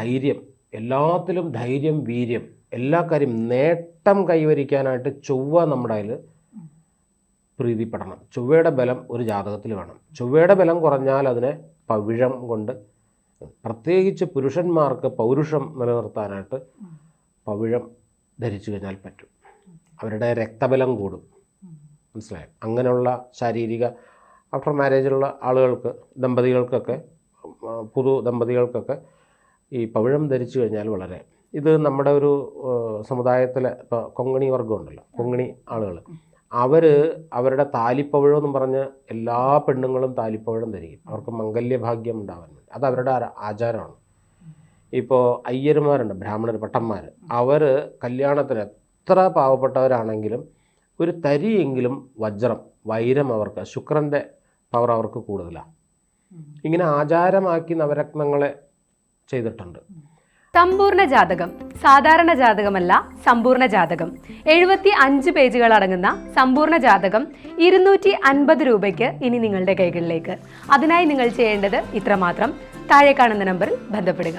ധൈര്യം, എല്ലാത്തിലും ധൈര്യം, വീര്യം, എല്ലാ കാര്യം നേട്ടം കൈവരിക്കാനായിട്ട് ചൊവ്വ നമ്മുടെ അതിൽ പ്രീതിപ്പെടണം. ചൊവ്വയുടെ ബലം ഒരു ജാതകത്തിൽ വേണം. ചൊവ്വയുടെ ബലം കുറഞ്ഞാൽ അതിനെ പവിഴം കൊണ്ട്, പ്രത്യേകിച്ച് പുരുഷന്മാർക്ക് പൗരുഷം നിലനിർത്താനായിട്ട് പവിഴം ധരിച്ചു കഴിഞ്ഞാൽ പറ്റും. അവരുടെ രക്തബലം കൂടും. മനസ്സിലായി? അങ്ങനെയുള്ള ശാരീരിക ആഫ്റ്റർ മാരേജുള്ള ആളുകൾക്ക്, ദമ്പതികൾക്കൊക്കെ, പുതു ദമ്പതികൾക്കൊക്കെ ഈ പവിഴം ധരിച്ചു കഴിഞ്ഞാൽ വളരെ, ഇത് നമ്മുടെ ഒരു സമുദായത്തിലെ ഇപ്പോൾ കൊങ്ങണി വർഗ്ഗം ഉണ്ടല്ലോ, കൊങ്ങണി ആളുകൾ, അവരുടെ താലിപ്പവിഴം എന്ന് പറഞ്ഞ് എല്ലാ പെണ്ണുങ്ങളും താലിപ്പവിഴം ധരിക്കും. അവർക്ക് മംഗല്യഭാഗ്യം ഉണ്ടാവാൻ വേണ്ടി. അത് അവരുടെ ആചാരമാണ്. ഇപ്പോൾ അയ്യരുമാരുണ്ട്, ബ്രാഹ്മണർ, ഭട്ടന്മാർ, അവർ കല്യാണത്തിന് എത്ര പാവപ്പെട്ടവരാണെങ്കിലും ഒരു തരിയെങ്കിലും വജ്രം, വൈരം അവർക്ക്, ശുക്രൻ്റെ പവർ അവർക്ക് കൂടുതലാണ്. ഇങ്ങനെ ആചാരമാക്കി നവരത്നങ്ങളെ ചെയ്തിട്ടുണ്ട്. സമ്പൂർണ്ണ ജാതകം സാധാരണ ജാതകമല്ല, സമ്പൂർണ്ണ ജാതകം. 75 പേജുകൾ അടങ്ങുന്ന സമ്പൂർണ്ണ ജാതകം 250 രൂപയ്ക്ക് ഇനി നിങ്ങളുടെ കൈകളിലേക്ക്. അതിനായി നിങ്ങൾ ചെയ്യേണ്ടത് ഇത്രമാത്രം: താഴെ കാണുന്ന നമ്പറിൽ ബന്ധപ്പെടുക.